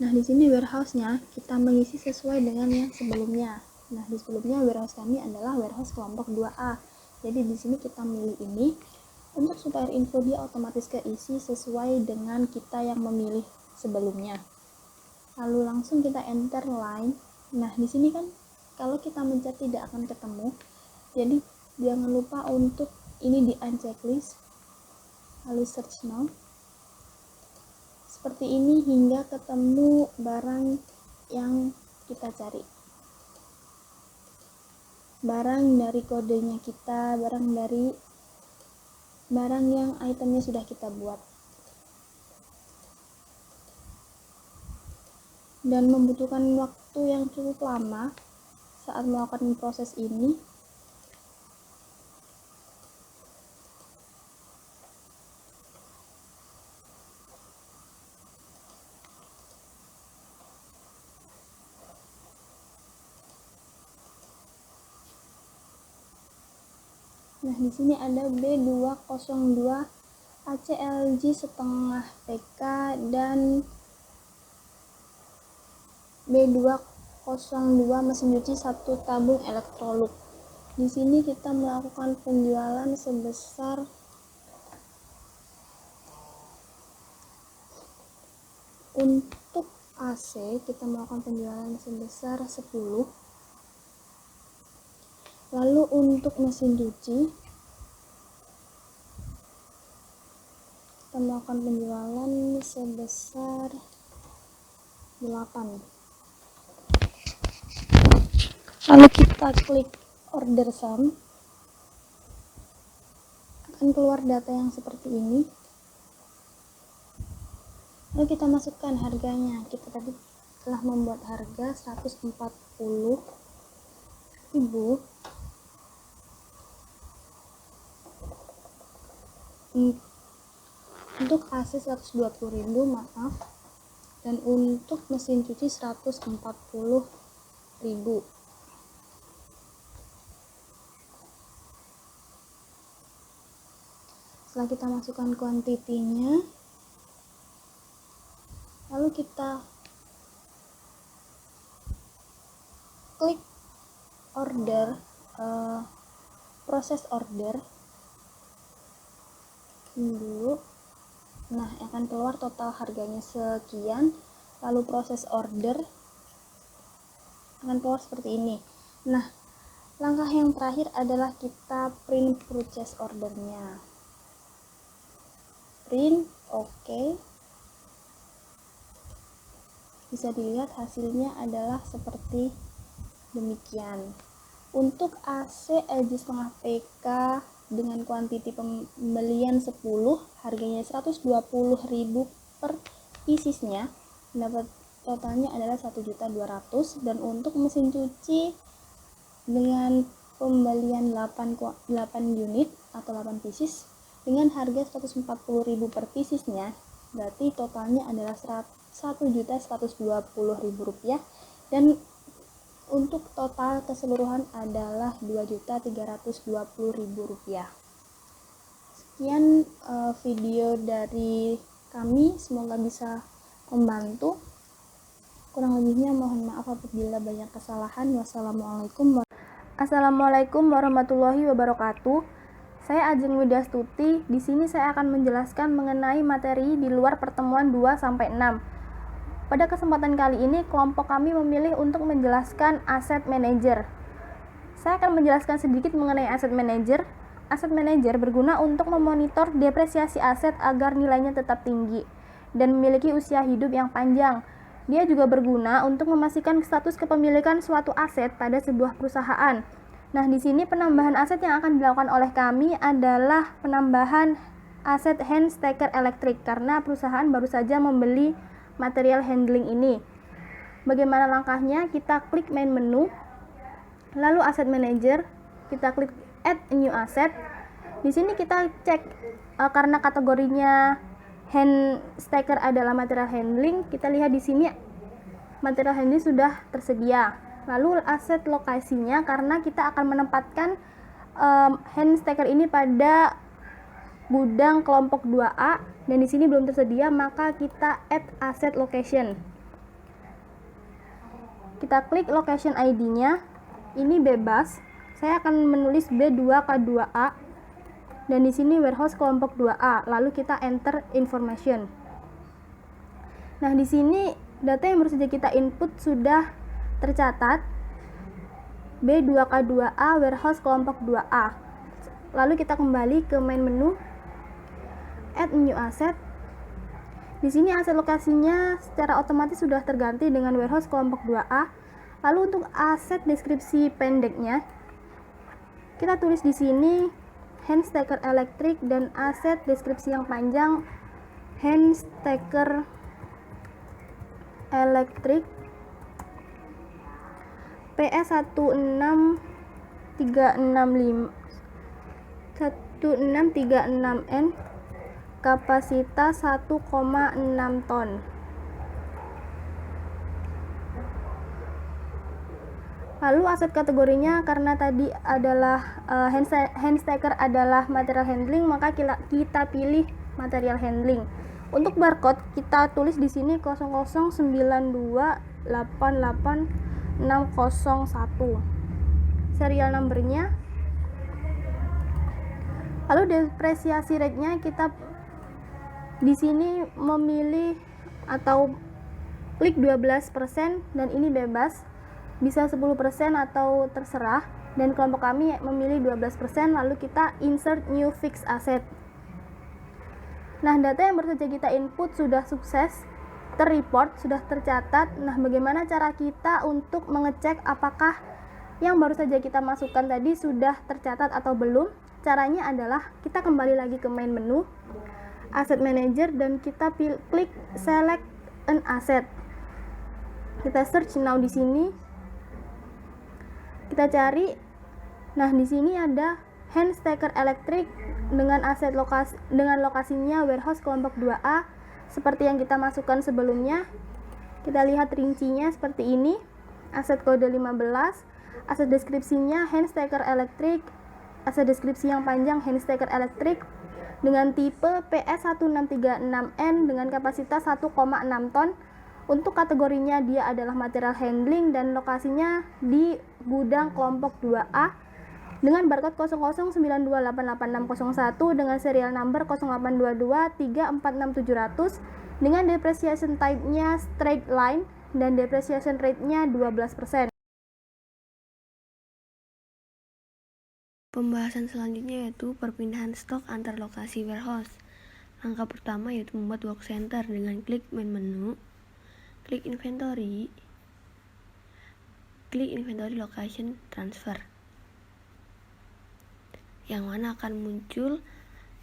Nah, di sini warehouse-nya kita mengisi sesuai dengan yang sebelumnya. Nah, di sebelumnya warehouse kami adalah warehouse kelompok 2A. Jadi di sini kita milih ini. Untuk supplier info dia otomatis keisi sesuai dengan kita yang memilih sebelumnya. Lalu langsung kita enter line. Nah, di sini kan kalau kita mencet tidak akan ketemu. Jadi jangan lupa untuk ini di unchecklist. Lalu search now. Seperti ini hingga ketemu barang yang kita cari. Barang dari kodenya kita, barang yang itemnya sudah kita buat. Dan membutuhkan waktu yang cukup lama saat melakukan proses ini. Nah, di sini ada B202 ACLG setengah PK dan B202 mesin cuci 1 tabung Electrolux. Di sini kita melakukan penjualan sebesar untuk AC kita melakukan penjualan sebesar 10. Lalu untuk mesin cuci kita melakukan penjualan sebesar 8. Lalu kita klik order sum, akan keluar data yang seperti ini. Lalu kita masukkan harganya. Kita tadi telah membuat harga 140.000 untuk AC 120.000, maaf, dan untuk mesin cuci 140.000. Setelah kita masukkan kuantitinya, lalu kita klik order, proses order ini dulu. Nah, akan keluar total harganya sekian. Lalu proses order akan keluar seperti ini. Nah, langkah yang terakhir adalah kita print purchase ordernya. Print, oke. Bisa dilihat hasilnya adalah seperti demikian. Untuk AC LG setengah PK dengan kuantiti pembelian 10, harganya 120.000 per piecesnya, dapat totalnya adalah 1.200.000. Dan untuk mesin cuci dengan pembelian 8 unit atau 8 pieces dengan harga 140.000 per piecesnya, berarti totalnya adalah 1.120.000 rupiah, dan untuk total keseluruhan adalah 2.320.000 rupiah. Sekian video dari kami, semoga bisa membantu. Kurang lebihnya mohon maaf apabila banyak kesalahan. Wassalamualaikum warahmatullahi wabarakatuh. Saya Ajeng Widiastuti. Di sini saya akan menjelaskan mengenai materi di luar pertemuan 2-6. Pada kesempatan kali ini, kelompok kami memilih untuk menjelaskan Asset Manager. Saya akan menjelaskan sedikit mengenai Asset Manager. Asset Manager berguna untuk memonitor depresiasi aset agar nilainya tetap tinggi dan memiliki usia hidup yang panjang. Dia juga berguna untuk memastikan status kepemilikan suatu aset pada sebuah perusahaan. Nah, di sini penambahan aset yang akan dilakukan oleh kami adalah penambahan aset hand stacker elektrik karena perusahaan baru saja membeli material handling ini. Bagaimana langkahnya? Kita klik main menu, lalu Asset Manager, kita klik Add a New Asset. Di sini kita cek karena kategorinya hand stacker adalah material handling, kita lihat di sini material handling sudah tersedia. Lalu aset lokasinya, karena kita akan menempatkan hand stacker ini pada gudang kelompok 2A dan di sini belum tersedia, maka kita add asset location. Kita klik location ID-nya. Ini bebas. Saya akan menulis B2K2A dan di sini warehouse kelompok 2A. Lalu kita enter information. Nah, di sini data yang baru saja kita input sudah tercatat B2K2A warehouse kelompok 2A. Lalu kita kembali ke main menu, add new asset. Di sini aset lokasinya secara otomatis sudah terganti dengan warehouse kelompok 2A. Lalu untuk aset deskripsi pendeknya, kita tulis di sini hand stacker elektrik dan aset deskripsi yang panjang hand stacker elektrik PS16366N kapasitas 1,6 ton. Lalu aset kategorinya, karena tadi adalah hand stacker adalah material handling, maka kita pilih material handling. Untuk barcode kita tulis di sini 009288601 serial numbernya. Lalu depresiasi rate-nya kita di sini memilih atau klik 12% dan ini bebas, bisa 10% atau terserah, dan kelompok kami memilih 12%. Lalu kita insert new fixed asset. Nah, data yang baru saja kita input sudah sukses terreport, sudah tercatat. Nah, bagaimana cara kita untuk mengecek apakah yang baru saja kita masukkan tadi sudah tercatat atau belum? Caranya adalah kita kembali lagi ke main menu Asset Manager dan kita klik select an asset. Kita search now di sini. Kita cari. Nah, di sini ada hand stacker elektrik dengan aset lokasinya warehouse kelompok 2A seperti yang kita masukkan sebelumnya. Kita lihat rincinya seperti ini. Aset kode 15, aset deskripsinya hand stacker elektrik, aset deskripsi yang panjang hand stacker elektrik dengan tipe PS1636N dengan kapasitas 1,6 ton. Untuk kategorinya dia adalah material handling dan lokasinya di gudang kelompok 2A dengan barcode 0092888601 dengan serial number 0822346700 dengan depreciation type-nya straight line dan depreciation rate-nya 12%. Pembahasan selanjutnya yaitu perpindahan stok antar lokasi warehouse. Langkah pertama yaitu membuat work center dengan klik main menu, klik inventory location transfer, yang mana akan muncul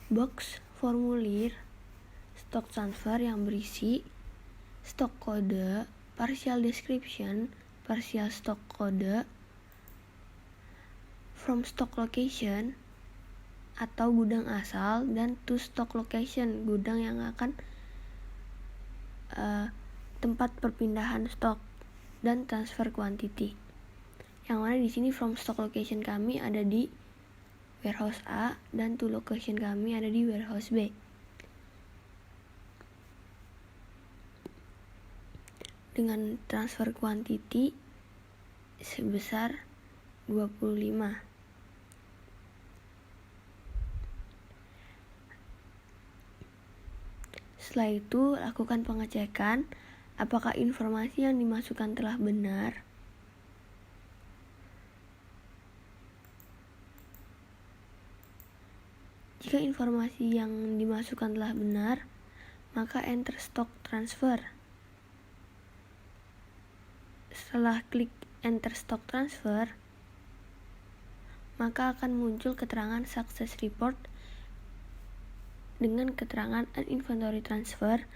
box formulir stock transfer yang berisi stock kode, partial description, partial stock kode, from stock location atau gudang asal, dan to stock location, gudang yang akan tempat perpindahan stok, dan transfer quantity. Yang mana di sini from stock location kami ada di warehouse A dan to location kami ada di warehouse B. Dengan transfer quantity sebesar 25. Setelah itu, lakukan pengecekan apakah informasi yang dimasukkan telah benar. Jika informasi yang dimasukkan telah benar, maka enter stock transfer. Setelah klik enter stock transfer, maka akan muncul keterangan success report dengan keterangan an inventory transfer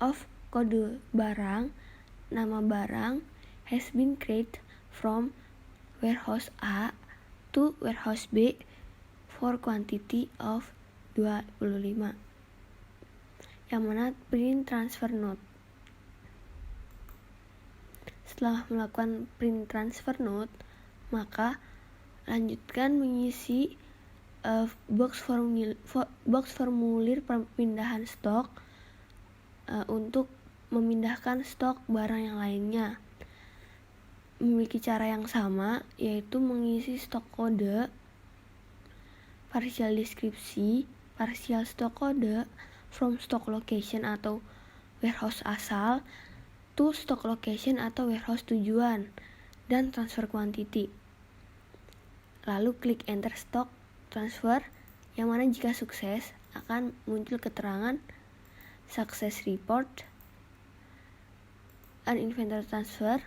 of kode barang, nama barang has been created from warehouse A to warehouse B for quantity of 25, yang mana print transfer note. Setelah melakukan print transfer note, maka lanjutkan mengisi box formulir perpindahan stok untuk memindahkan stok barang yang lainnya. Memiliki cara yang sama, yaitu mengisi stok kode, partial deskripsi, partial stock kode from stock location atau warehouse asal to stock location atau warehouse tujuan, dan transfer quantity. Lalu klik enter stock transfer, yang mana jika sukses akan muncul keterangan success report, an inventory transfer,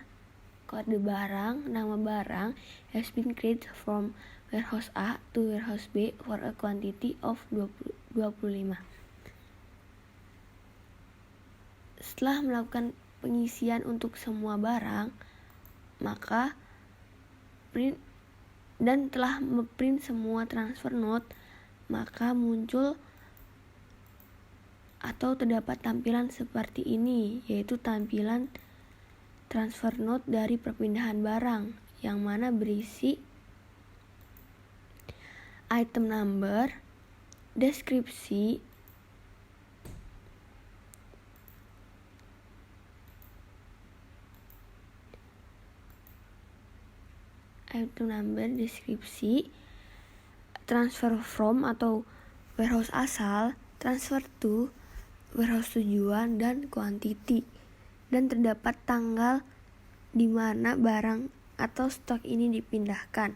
kode barang, nama barang has been created from warehouse A to warehouse B for a quantity of 25. Setelah melakukan pengisian untuk semua barang, maka print dan telah memprint semua transfer note, maka muncul atau terdapat tampilan seperti ini, yaitu tampilan transfer note dari perpindahan barang, yang mana berisi item number, deskripsi, transfer from atau warehouse asal, transfer to warehouse tujuan, dan quantity, dan terdapat tanggal di mana barang atau stok ini dipindahkan.